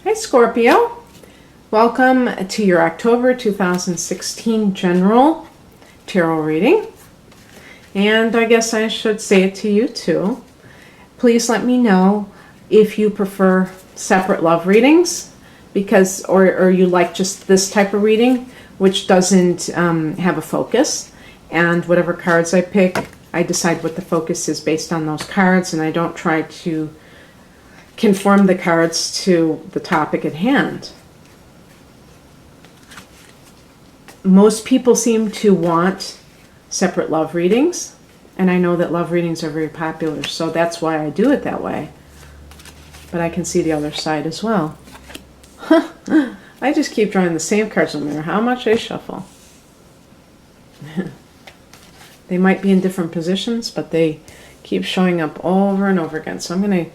Hi Scorpio, welcome to your October 2016 general tarot reading. And I guess I should say it to you too. Please let me know if you prefer separate love readings because or you like just this type of reading which doesn't have a focus, and whatever cards I pick, I decide what the focus is based on those cards, and I don't try to conform the cards to the topic at hand. Most people seem to want separate love readings, and I know that love readings are very popular, so that's why I do it that way. But I can see the other side as well. I just keep drawing the same cards no matter how much I shuffle. They might be in different positions, but they keep showing up over and over again. So I'm going to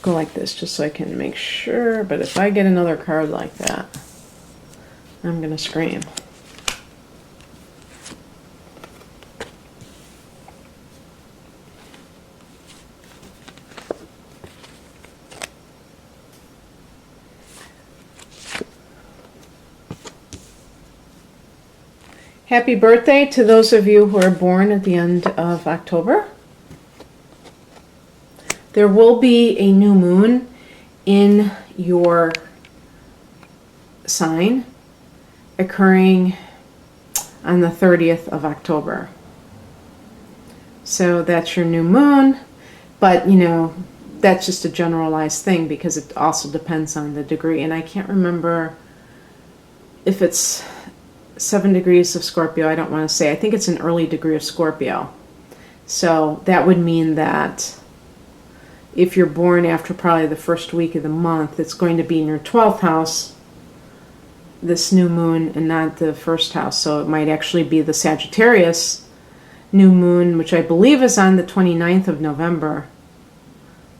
go like this just so I can make sure. But if I get another card like that, I'm going to scream. Happy birthday to those of you who are born at the end of October. There will be a new moon in your sign occurring on the 30th of October. So that's your new moon, but you know, that's just a generalized thing because it also depends on the degree. And I can't remember if it's 7 degrees of Scorpio. I don't want to say. I think it's an early degree of Scorpio. So that would mean that if you're born after probably the first week of the month, it's going to be in your 12th house, this new moon, and not the first house. So it might actually be the Sagittarius new moon, which I believe is on the 29th of November.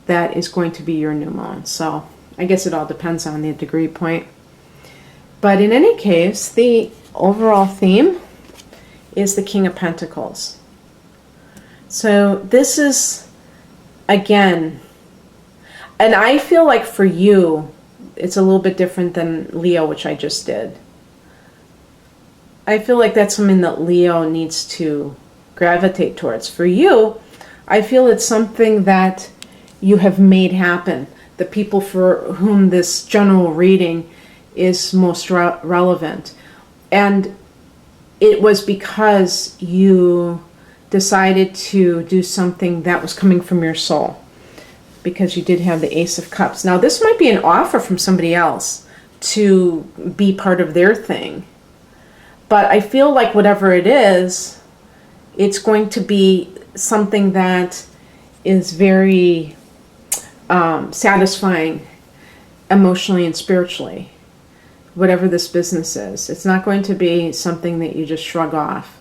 That is going to be your new moon. So I guess it all depends on the degree point. But in any case, the overall theme is the King of Pentacles. So this is, again, and I feel like for you, it's a little bit different than Leo, which I just did. I feel like that's something that Leo needs to gravitate towards. For you, I feel it's something that you have made happen. The people for whom this general reading is most relevant. And it was because you decided to do something that was coming from your soul, because you did have the Ace of Cups. Now this might be an offer from somebody else to be part of their thing, but I feel like whatever it is, it's going to be something that is very satisfying emotionally and spiritually. Whatever this business is, it's not going to be something that you just shrug off.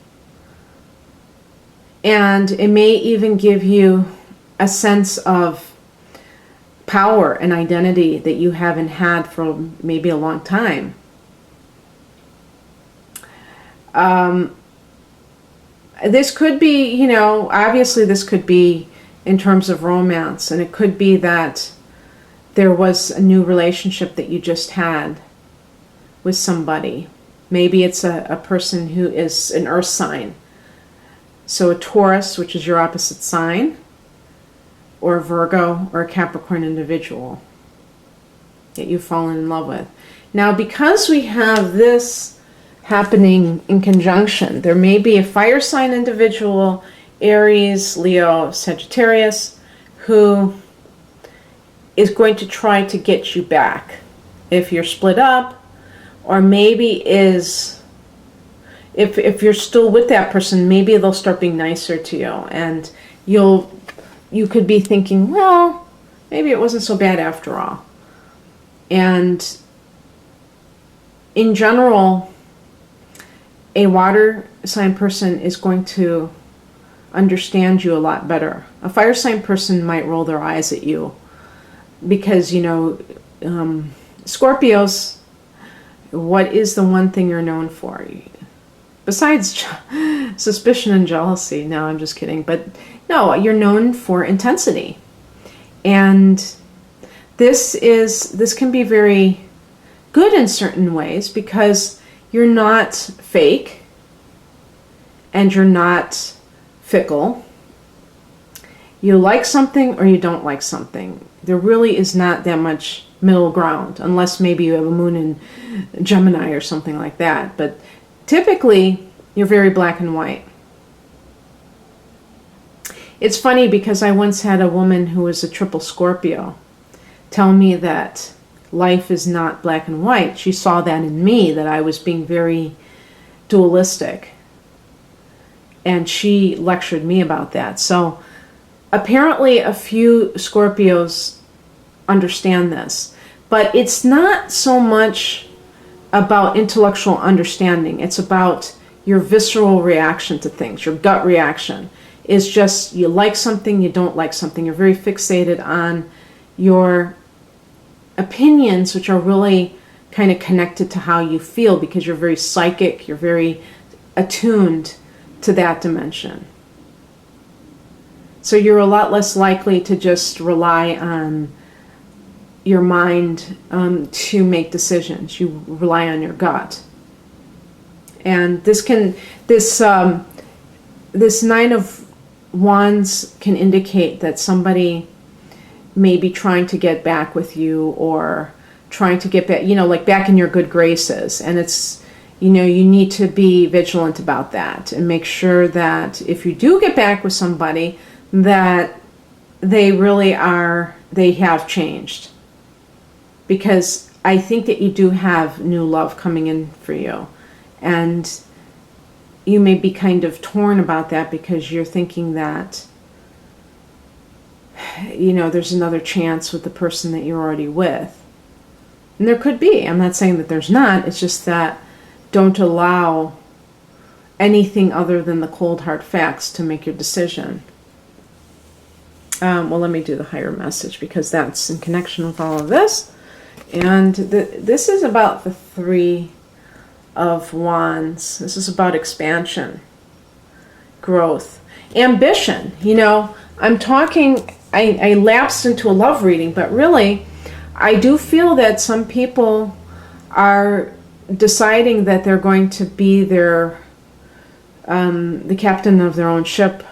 And it may even give you a sense of power and identity that you haven't had for maybe a long time. This could be, you know, obviously this could be in terms of romance, and it could be that there was a new relationship that you just had with somebody. Maybe it's a person who is an earth sign. So a Taurus, which is your opposite sign, or a Virgo or a Capricorn individual that you've fallen in love with. Now, because we have this happening in conjunction, there may be a fire sign individual, Aries, Leo, Sagittarius, who is going to try to get you back if you're split up, or maybe is, if you're still with that person, maybe they'll start being nicer to you, and you could be thinking, well, maybe it wasn't so bad after all. And in general, a water sign person is going to understand you a lot better. A fire sign person might roll their eyes at you because, you know, Scorpios, what is the one thing you're known for? Besides suspicion and jealousy. No, I'm just kidding. But no, you're known for intensity. And this can be very good in certain ways because you're not fake and you're not fickle. You like something or you don't like something. There really is not that much middle ground, unless maybe you have a moon in Gemini or something like that. But typically, you're very black and white. It's funny because I once had a woman who was a triple Scorpio tell me that life is not black and white. She saw that in me, that I was being very dualistic. And she lectured me about that. So apparently a few Scorpios understand this. But it's not so much about intellectual understanding. It's about your visceral reaction to things, your gut reaction. It's just you like something, you don't like something. You're very fixated on your opinions, which are really kind of connected to how you feel because you're very psychic, you're very attuned to that dimension. So you're a lot less likely to just rely on your mind to make decisions. You rely on your gut. And this Nine of Wands can indicate that somebody may be trying to get back with you or trying to get back, like back in your good graces. And it's, you need to be vigilant about that and make sure that if you do get back with somebody, that they have changed. Because I think that you do have new love coming in for you. And you may be kind of torn about that because you're thinking that, there's another chance with the person that you're already with. And there could be. I'm not saying that there's not. It's just that don't allow anything other than the cold hard facts to make your decision. Well, let me do the higher message because that's in connection with all of this. And this is about the Three of Wands. This is about expansion, growth, ambition. I'm talking, I lapsed into a love reading, but really, I do feel that some people are deciding that they're going to be the captain of their own ship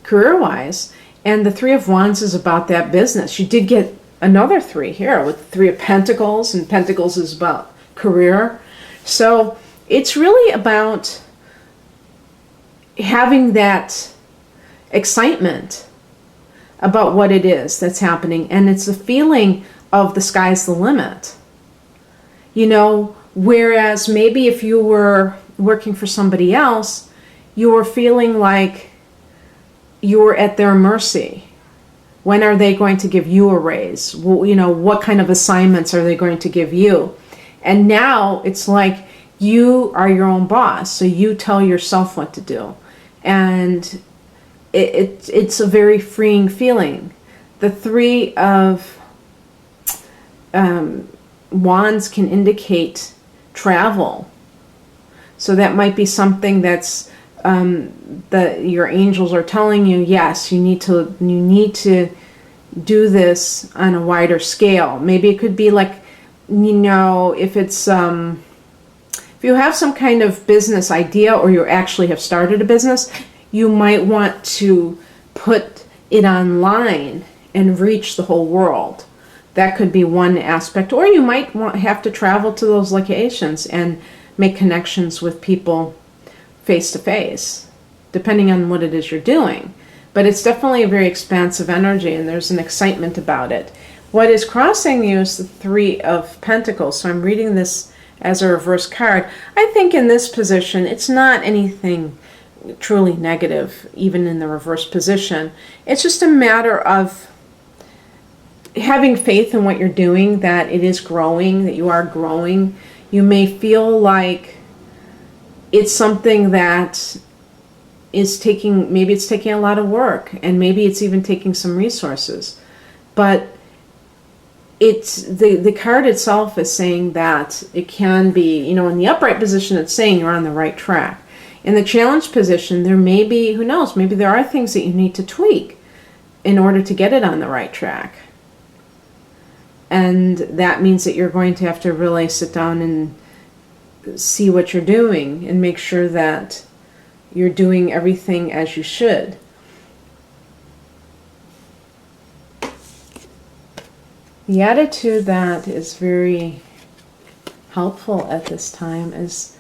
career-wise. And the Three of Wands is about that business. You did get another three here with Three of Pentacles, and Pentacles is about career. So it's really about having that excitement about what it is that's happening. And it's a feeling of the sky's the limit. Whereas maybe if you were working for somebody else, you were feeling like you were at their mercy. When are they going to give you a raise? Well, what kind of assignments are they going to give you? And now it's like you are your own boss, so you tell yourself what to do. And it's a very freeing feeling. The Three of Wands can indicate travel. So that might be something that's that your angels are telling you, yes, you need to do this on a wider scale. Maybe it could be like, if it's if you have some kind of business idea or you actually have started a business, you might want to put it online and reach the whole world. That could be one aspect. Or you might have to travel to those locations and make connections with people face to face, depending on what it is you're doing. But it's definitely a very expansive energy, and there's an excitement about it. What is crossing you is the Three of Pentacles. So I'm reading this as a reverse card. I think in this position, it's not anything truly negative, even in the reverse position. It's just a matter of having faith in what you're doing, that it is growing, that you are growing. You may feel like it's something that is maybe it's taking a lot of work, and maybe it's even taking some resources. But it's the card itself is saying that it can be, in the upright position, it's saying you're on the right track. In the challenge position, there may be, who knows, maybe there are things that you need to tweak in order to get it on the right track. And that means that you're going to have to really sit down and see what you're doing and make sure that you're doing everything as you should. The attitude that is very helpful at this time is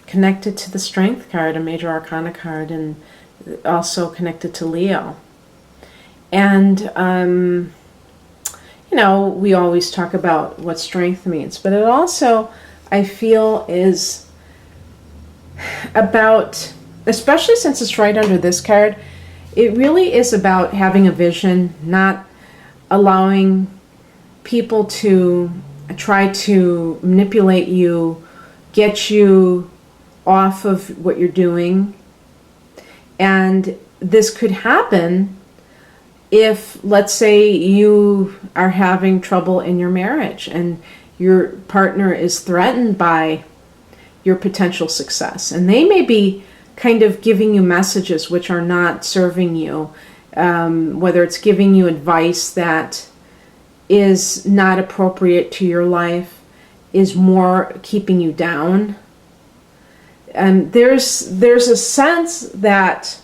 connected to the Strength card, a major arcana card, and also connected to Leo. And, you know, we always talk about what strength means, but it also, I feel, is about, especially since it's right under this card, it really is about having a vision, not allowing people to try to manipulate you, get you off of what you're doing. And this could happen if, let's say, you are having trouble in your marriage and your partner is threatened by your potential success. And they may be kind of giving you messages which are not serving you, whether it's giving you advice that is not appropriate to your life, is more keeping you down. And there's a sense that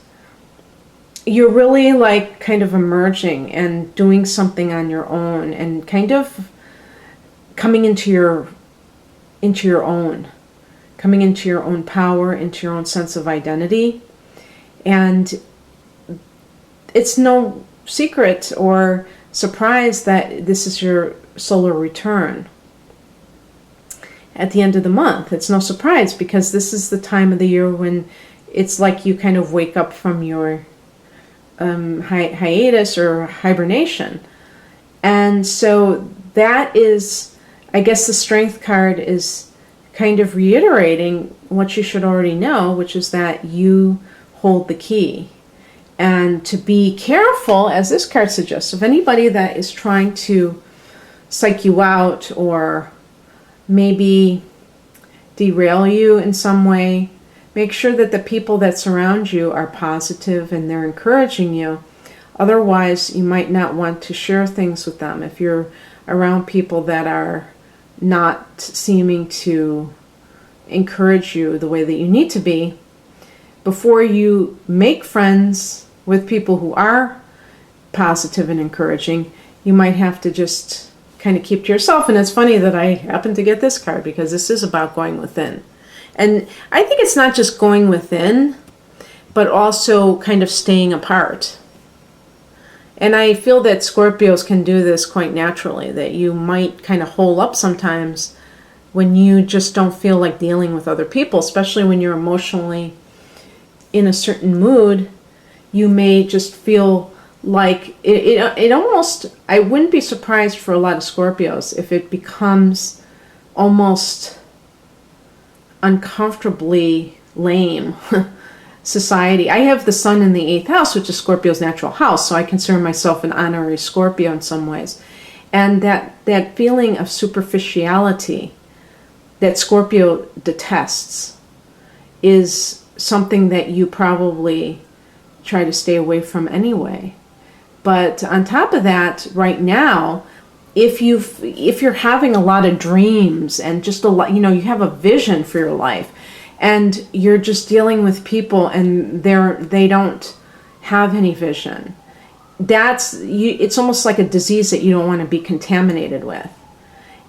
you're really like kind of emerging and doing something on your own and kind of coming into your own, coming into your own power, into your own sense of identity. And it's no secret or surprise that this is your solar return at the end of the month. It's no surprise because this is the time of the year when it's like you kind of wake up from your hiatus or hibernation. And so that is, I guess the Strength card is kind of reiterating what you should already know, which is that you hold the key. And to be careful, as this card suggests, of anybody that is trying to psych you out or maybe derail you in some way. Make sure that the people that surround you are positive and they're encouraging you. Otherwise, you might not want to share things with them. If you're around people that are not seeming to encourage you the way that you need to be, before you make friends with people who are positive and encouraging, you might have to just kind of keep to yourself. And it's funny that I happen to get this card because this is about going within. And I think it's not just going within, but also kind of staying apart. And I feel that Scorpios can do this quite naturally, that you might kind of hole up sometimes when you just don't feel like dealing with other people, especially when you're emotionally in a certain mood. You may just feel like it almost, I wouldn't be surprised for a lot of Scorpios if it becomes almost uncomfortably lame society. I have the sun in the 8th house, which is Scorpio's natural house, so I consider myself an honorary Scorpio in some ways. And that feeling of superficiality that Scorpio detests is something that you probably try to stay away from anyway. But on top of that, right now, if you're having a lot of dreams and just a lot, you have a vision for your life, and you're just dealing with people and they don't have any vision, it's almost like a disease that you don't want to be contaminated with.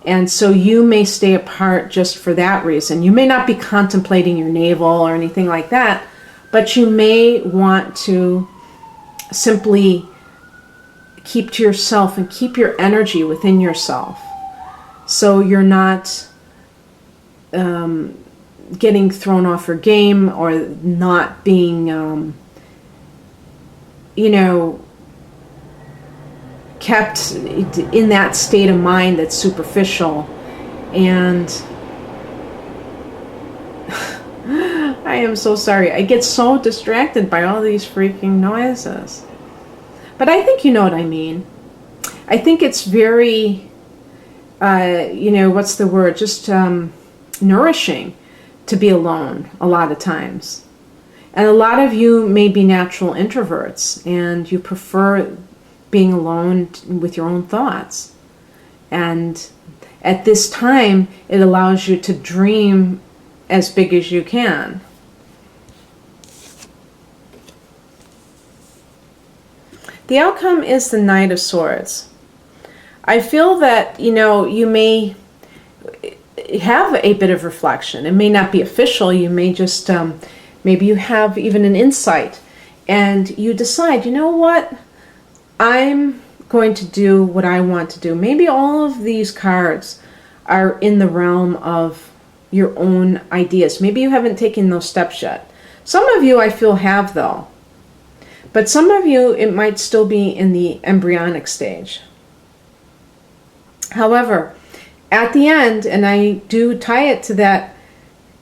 And so you may stay apart just for that reason. You may not be contemplating your navel or anything like that, but you may want to simply keep to yourself and keep your energy within yourself, so you're not getting thrown off your game or not being, kept in that state of mind that's superficial. And I am so sorry. I get so distracted by all these freaking noises. But I think you know what I mean. I think it's very, what's the word? Just nourishing to be alone a lot of times. And a lot of you may be natural introverts and you prefer being alone with your own thoughts. And at this time, it allows you to dream as big as you can. The outcome is the Knight of Swords. I feel that, you may have a bit of reflection. It may not be official. You may just, maybe you have even an insight. And you decide, you know what? I'm going to do what I want to do. Maybe all of these cards are in the realm of your own ideas. Maybe you haven't taken those steps yet. Some of you I feel have, though. But some of you, it might still be in the embryonic stage. However, at the end, and I do tie it to that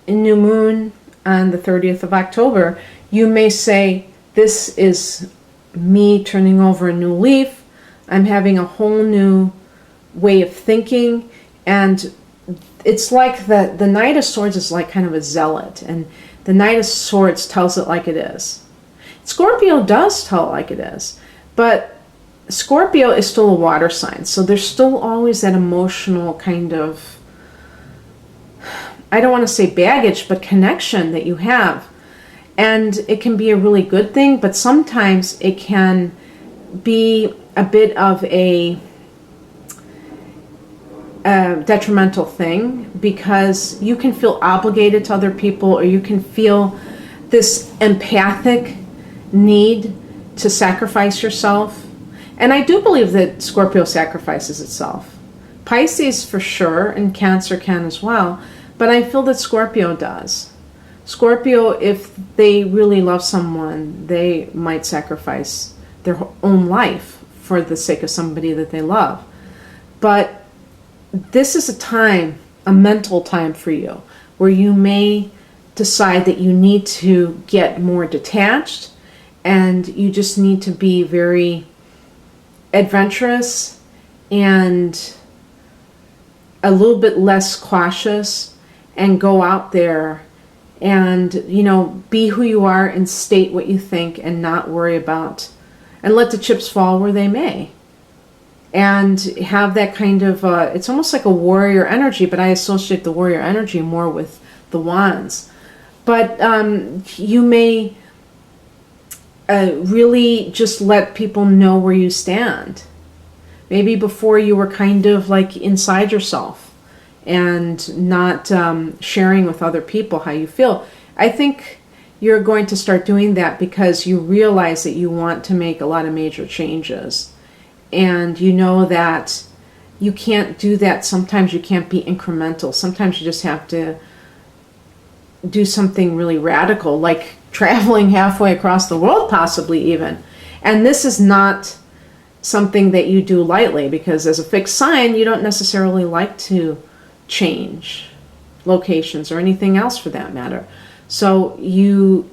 new moon on the 30th of October, you may say, this is me turning over a new leaf. I'm having a whole new way of thinking. And it's like the Knight of Swords is like kind of a zealot. And the Knight of Swords tells it like it is. Scorpio does tell it like it is. But Scorpio is still a water sign. So there's still always that emotional kind of, I don't want to say baggage, but connection that you have. And it can be a really good thing, but sometimes it can be a bit of a detrimental thing, because you can feel obligated to other people, or you can feel this empathic need to sacrifice yourself. And I do believe that Scorpio sacrifices itself. Pisces for sure, and Cancer can as well, but I feel that Scorpio does. Scorpio, if they really love someone, they might sacrifice their own life for the sake of somebody that they love. But this is a time, a mental time for you, where you may decide that you need to get more detached, and you just need to be very adventurous and a little bit less cautious, and go out there and, be who you are and state what you think, and not worry about, and let the chips fall where they may. And have that kind of, it's almost like a warrior energy, but I associate the warrior energy more with the wands. But you may really just let people know where you stand. Maybe before you were kind of like inside yourself and not sharing with other people how you feel. I think you're going to start doing that because you realize that you want to make a lot of major changes. And you know that you can't do that. Sometimes you can't be incremental. Sometimes you just have to do something really radical, like traveling halfway across the world, possibly even. And this is not something that you do lightly, because as a fixed sign, you don't necessarily like to change locations or anything else for that matter. So you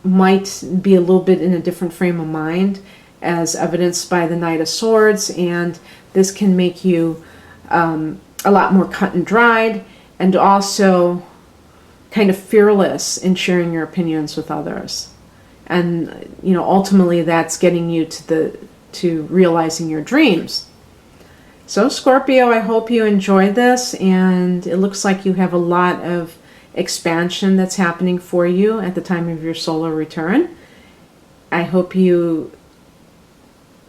might be a little bit in a different frame of mind, as evidenced by the Knight of Swords, and this can make you a lot more cut and dried, and also kind of fearless in sharing your opinions with others. And ultimately that's getting you to realizing your dreams. So Scorpio, I hope you enjoyed this, and it looks like you have a lot of expansion that's happening for you at the time of your solar return. I hope you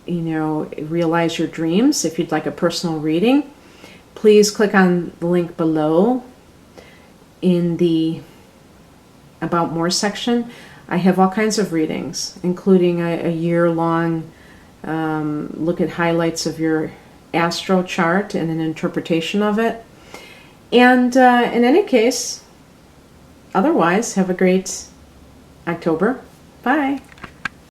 realize your dreams. If you'd like a personal reading, please click on the link below in the About More section. I have all kinds of readings, including a year-long look at highlights of your astro chart and an interpretation of it. And in any case, otherwise, have a great October. Bye.